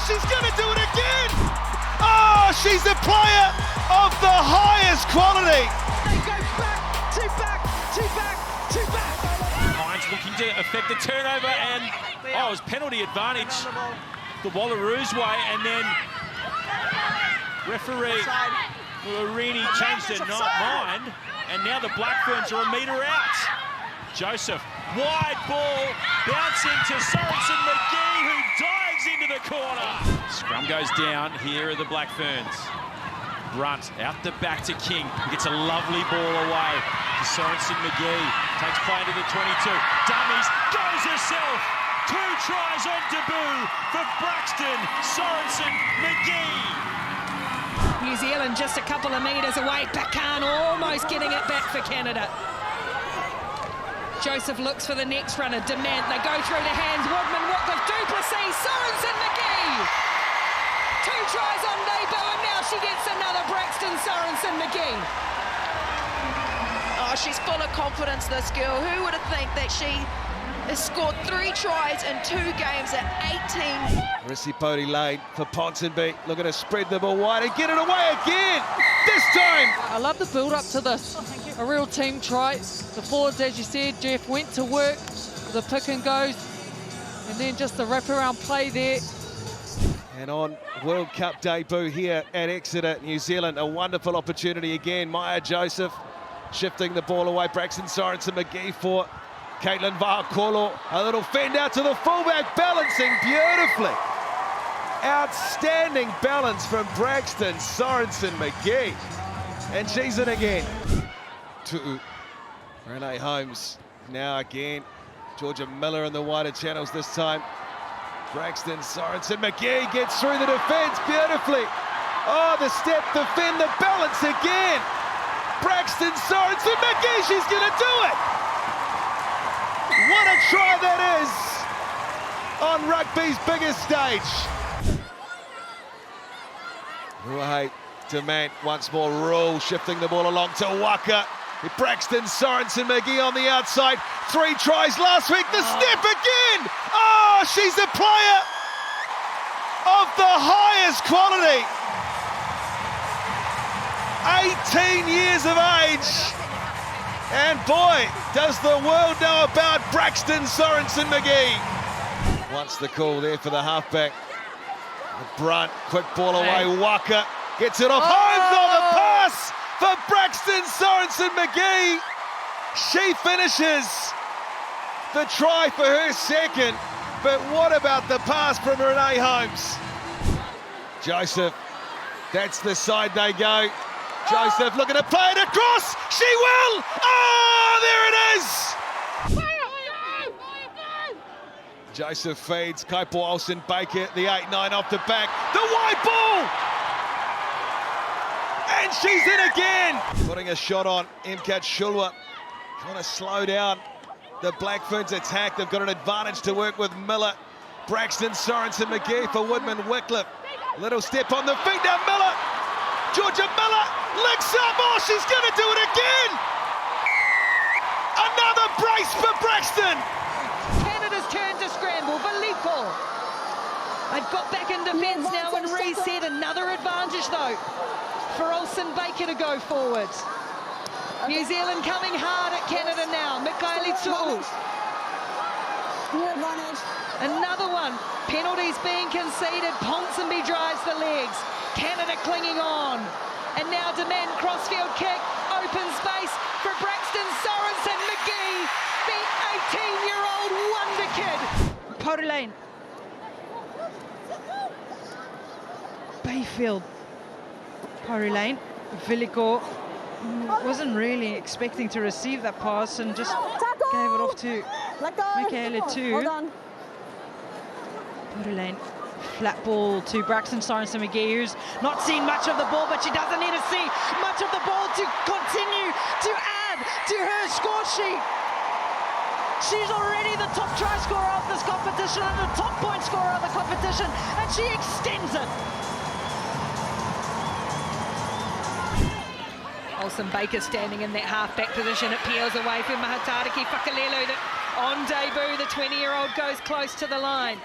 she's going to do it again! Oh, she's a player of the highest quality! They go back, to back, to back, to back! Hines looking to affect the turnover, and it was penalty advantage the Wallaroos way, and then referee Mahutariki changed their mind, and now the Black Ferns are a metre out. Joseph, wide ball, bouncing to Sorensen-McGee, who dives into the corner. Scrum goes down, here are the Black Ferns. Brunt out the back to King, gets a lovely ball away to Sorensen-McGee, takes play into the 22, dummies, goes herself. 2 tries on debut for Braxton Sorensen-McGee. New Zealand just a couple of metres away. Pakan almost getting it back for Canada. Joseph looks for the next runner. Demand, they go through the hands. Woodman, Wycliffe, Duplessis, Sorensen-McGee. 2 tries on debut, and now she gets another Braxton Sorensen-McGee. Oh, she's full of confidence, this girl. Who would have think that she has scored 3 tries in 2 games at 18? Risaleaana Pouri-Lane for Ponsonby, looking to spread the ball wide and get it away again, this time! I love the build-up to this. A real team try. The forwards, as you said, Jeff, went to work, the pick and goes, and then just the wraparound play there. And on World Cup debut here at Exeter, New Zealand, a wonderful opportunity again. Maya Joseph shifting the ball away. Braxton Sorensen-McGee for Caitlin Vahakolo. A little fend out to the fullback, balancing beautifully. Outstanding balance from Braxton Sorensen-McGee. And she's in again. To Renee Holmes. Now again, Jorja Miller in the wider channels this time. Braxton Sorensen-McGee gets through the defence beautifully. Oh, the step, the fend, the balance again. Braxton Sorensen-McGee, she's going to do it. What a try that is on rugby's biggest stage. Ruahei Demand once more, Rule shifting the ball along to Waka. Braxton Sorensen-McGee on the outside. 3 tries last week, the step again! Oh, she's a player of the highest quality. 18 years of age. And boy, does the world know about Braxton Sorensen-McGee. Once the call there for the halfback. Brunt, quick ball away, Waka gets it off. Holmes on the pass for Braxton Sorensen-McGee. She finishes the try for her second, but what about the pass from Renee Holmes? Joseph, that's the side they go. Joseph looking to play it across. She will. Oh, there it is. Joseph feeds. Kaipo Olsen-Baker, the 8-9 off the back. The wide ball. And she's in again. Putting a shot on Imkat Shulwa. Trying to slow down the Black Ferns attack. They've got an advantage to work with Miller. Braxton Sorensen-McGee for Woodman Wycliffe. Little step on the feet now, Miller. Jorja Miller licks up. Oh, she's going to do it again. Another brace for Braxton. Canada's turn to scramble. Valipo. They've got back in defence now and reset. Another advantage, though, for Olsen-Baker to go forward. New Zealand coming hard at Canada now. Mikaeli Tu'u. Another one. Penalties being conceded. Ponsonby drives the legs. Canada clinging on. And now demand crossfield kick. Open space for Braxton Sorensen-McGee. The 18-year-old wonder kid. Pouri-Lane. Bayfield. Pouri-Lane. Villico wasn't really expecting to receive that pass and just gave it off to Mikaeli Tu'u. Pouri-Lane, flat ball to Braxton Sorensen-McGee, who's not seen much of the ball, but she doesn't need to see much of the ball to continue to add to her score sheet. She's already the top try scorer of this competition and the top point scorer of the competition, and she extends it. Olsen-Baker standing in that half-back position. It peels away from Mahutariki-Fakalelu. On debut, the 20-year-old goes close to the line.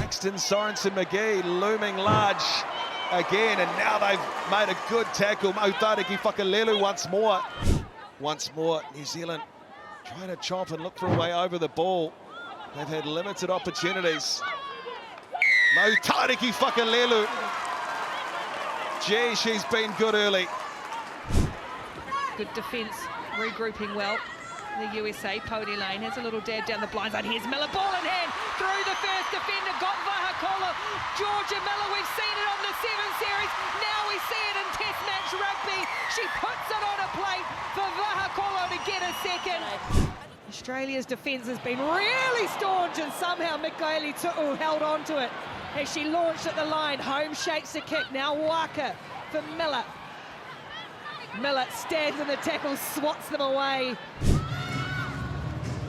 Braxton Sorensen-McGee looming large again, and now they've made a good tackle. Mahutariki-Fakalelu once more. Once more, New Zealand trying to chop and look for a way over the ball. They've had limited opportunities. Mahutariki-Fakalelu. Gee, she's been good early. Good defence, regrouping well. The USA, Pouri-Lane has a little dab down the blind side. Here's Miller, ball in hand, through the first defender, got Vahakola. Jorja Miller, we've seen it on the 7 series, now we see it in Test match rugby. She puts it on a plate for Vahakola to get a second. Australia's defence has been really staunch, and somehow Mikaeli Tu'u held on to it as she launched at the line. Home shakes the kick, now Waka for Miller. Miller stands in the tackle, swats them away.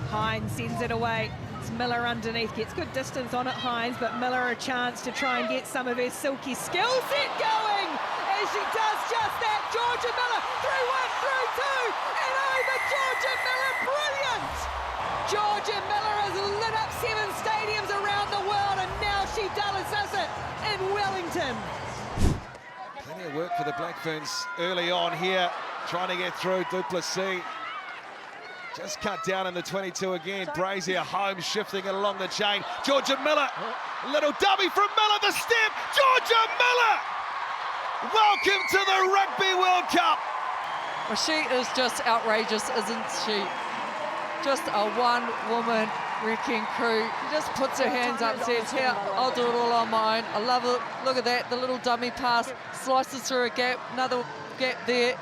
Hines sends it away. It's Miller underneath, gets good distance on it, Hines, but Miller a chance to try and get some of her silky skill set going. As she does just that, Jorja Miller, through 1, through 2, and over Jorja Miller, brilliant! Jorja Miller has lit up 7 stadiums around the world, and now she does it in Wellington. Plenty of work for the Black Ferns early on here, trying to get through. Duplessis just cut down in the 22 again. Brazier home, shifting it along the chain. Jorja Miller, little dummy from Miller, the step. Jorja Miller! Welcome to the Rugby World Cup. Well, she is just outrageous, isn't she? Just a one-woman wrecking crew. She just puts her hands up and says, here, I'll do it all on my own. I love it. Look at that, the little dummy pass, slices through a gap, another gap there.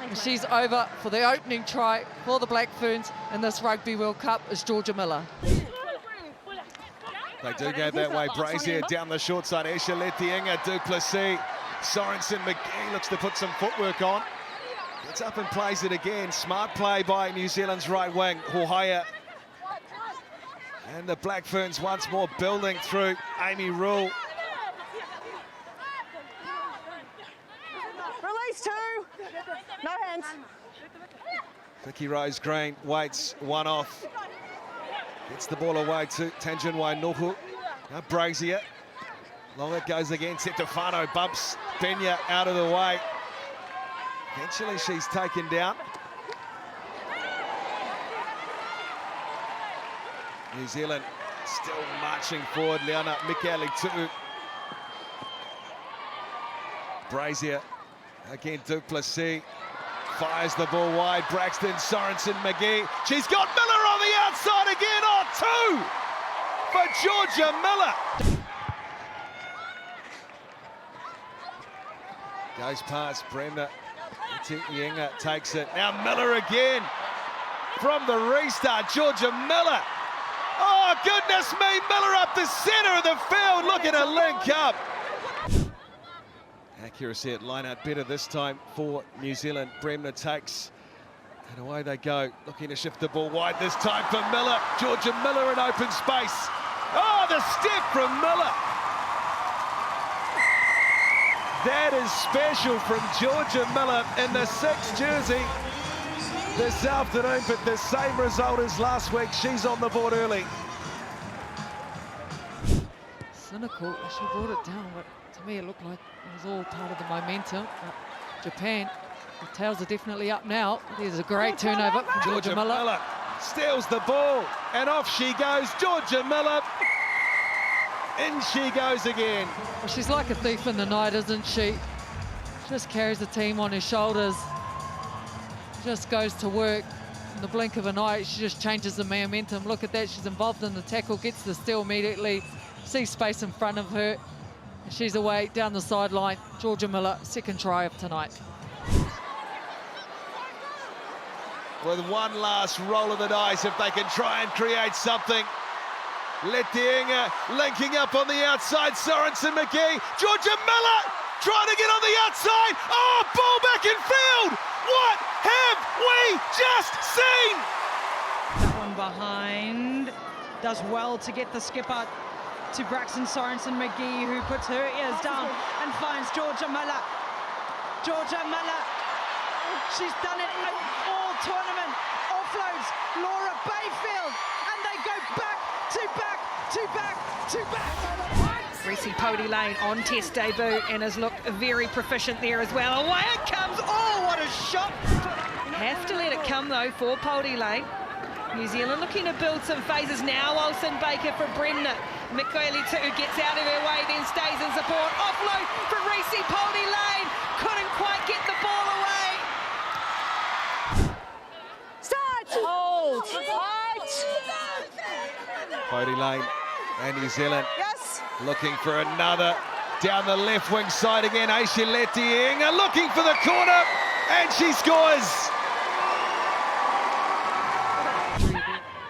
And she's over for the opening try for the Black Ferns in this Rugby World Cup is Jorja Miller. They do go that way. Brazier down the short side. Esha Letienga, Duplessis. Sorensen-McGee looks to put some footwork on. Gets up and plays it again. Smart play by New Zealand's right wing, Hohaya. And the Black Ferns once more building through Amy Rule. Release 2. No hands. Vicky Rose-Green waits one off. Gets the ball away to Tanjunwai Nuhu. Now Brazier. Long it goes again. Setefano bumps Pena out of the way. Eventually she's taken down. New Zealand still marching forward. Leona Mikaeli Tu'u. Brazier again, Duplessis fires the ball wide. Braxton Sorensen-McGee. She's got Miller on the outside again. Oh, 2 for Jorja Miller. Goes past Bremner. Yenga takes it. Now Miller again. From the restart, Jorja Miller. Oh, goodness me, Miller up the center of the field, looking to link up. Accuracy at line-out better this time for New Zealand. Bremner takes, and away they go. Looking to shift the ball wide this time for Miller. Jorja Miller in open space. Oh, the step from Miller. That is special from Jorja Miller in the 6th jersey this afternoon, but the same result as last week. She's on the board early. Cynical, she brought it down, but to me it looked like it was all part of the momentum. Japan, the tails are definitely up now. There's a great turnover from Jorja Miller. Steals the ball, and off she goes, Jorja Miller. In she goes again. Well, she's like a thief in the night, isn't she? Just carries the team on her shoulders. Just goes to work. In the blink of an eye, she just changes the momentum. Look at that, she's involved in the tackle, gets the steal immediately, sees space in front of her. She's away down the sideline. Jorja Miller, 2nd try of tonight. With one last roll of the dice, if they can try and create something. Letienga linking up on the outside, Sorensen-McGee. Jorja Miller trying to get on the outside. Oh, ball back in field. What have we just seen? That one behind. Does well to get the skipper to Braxton Sorensen-McGee, who puts her ears down and finds Jorja Miller. Jorja Miller. She's done it all tournament. Offloads Laura Bayfield, and they go back two back. Pouri-Lane on test debut and has looked very proficient there as well. Away it comes. Oh, what a shot. Have to let it come though for Pouri-Lane. New Zealand looking to build some phases now. Olsen Baker for Bremner. Mikoelitu gets out of her way, then stays in support. Offload for Pouri-Lane. Couldn't quite get the ball away. Start! Hold! Pouri-Lane and New Zealand Yes! looking for another down the left wing side again. Aisha Letienga looking for the corner, and she scores.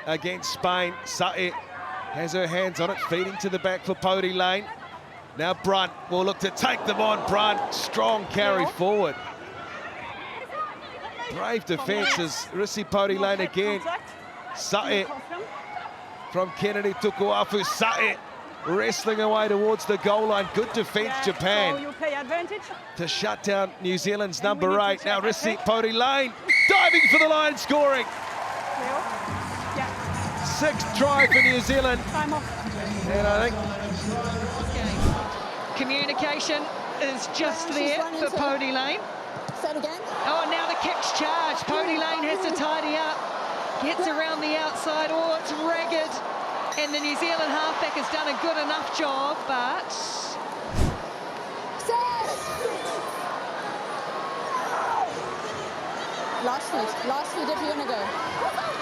Against Spain, Sa'e has her hands on it, feeding to the back for Pouri-Lane. Now Brunt will look to take them on. Brunt, strong carry forward. Brave defence as Pouri-Lane again. Sa'e from Kennedy Tukuafu. Sa'e wrestling away towards the goal line. Good defence, Japan, to shut down New Zealand's number 8. Now Pouri-Lane diving for the line, scoring. Sixth try for New Zealand. And I think communication is just there for Pouri-Lane. Oh, now the kick's charged. Pouri-Lane has to tidy up. Gets around the outside. Oh, it's ragged. And the New Zealand halfback has done a good enough job, but... Last feet if you're gonna go.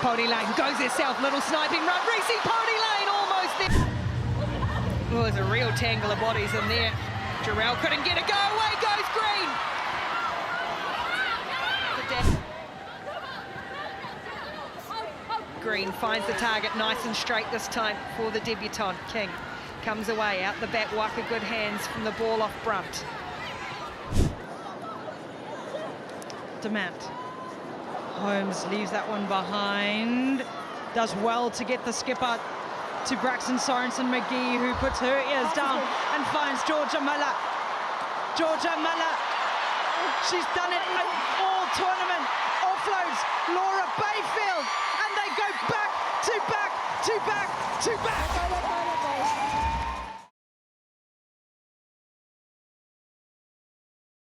Pouri-Lane goes herself, little sniping run. Pouri-Lane almost there. Oh, there's a real tangle of bodies in there. Jarrell couldn't get a go. Away goes Green. Green finds the target nice and straight this time for the debutant. King comes away out the back. Waka good hands from the ball off Brunt. Demand. Holmes leaves that one behind. Does well to get the skipper to Braxton Sorensen-McGee, who puts her ears down and finds Jorja Miller. Jorja Miller. She's done it all tournament. Offloads Laura Bayfield, and they go back to back to back to back.